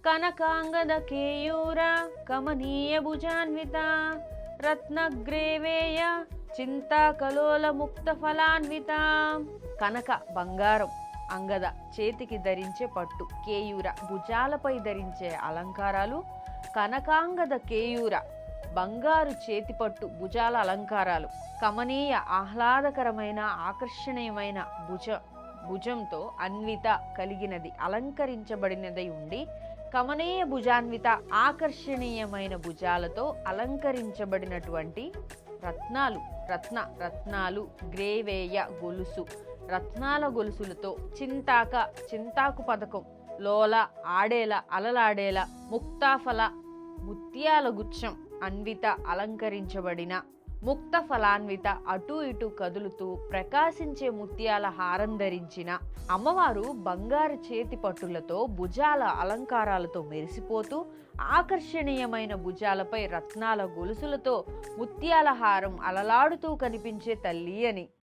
కనకాంగద కేయూర కమనీయ భుజాన్విత రత్నగ్రేవేయ చింతాకలోల ముక్త ఫలాన్విత. కనక బంగారం, అంగద చేతికి ధరించే పట్టు, కేయూర భుజాలపై ధరించే అలంకారాలు, కనకాంగద కేయూర బంగారు చేతిపట్టు భుజాల అలంకారాలు, కమనీయ ఆహ్లాదకరమైన ఆకర్షణీయమైన భుజంతో అన్విత కలిగినది అలంకరించబడినదై ఉండి, కమనీయ భుజాన్విత ఆకర్షణీయమైన భుజాలతో అలంకరించబడినటువంటి రత్నాలు, రత్నాలు, గ్రేవేయ గొలుసు, రత్నాల గొలుసులతో, చింతాకు పథకం, లోల ఆడేల అలలాడేల, ముక్తాఫల ముత్యాల గుచ్చం, అన్విత అలంకరించబడిన, ముక్త ఫలాన్విత అటు ఇటు కదులుతూ ప్రకాశించే ముత్యాల హారం ధరించిన అమ్మవారు బంగారు చేతి పట్టులతో భుజాల అలంకారాలతో మెరిసిపోతూ ఆకర్షణీయమైన భుజాలపై రత్నాల గొలుసులతో ముత్యాల హారం అలలాడుతూ కనిపించే తల్లి అని.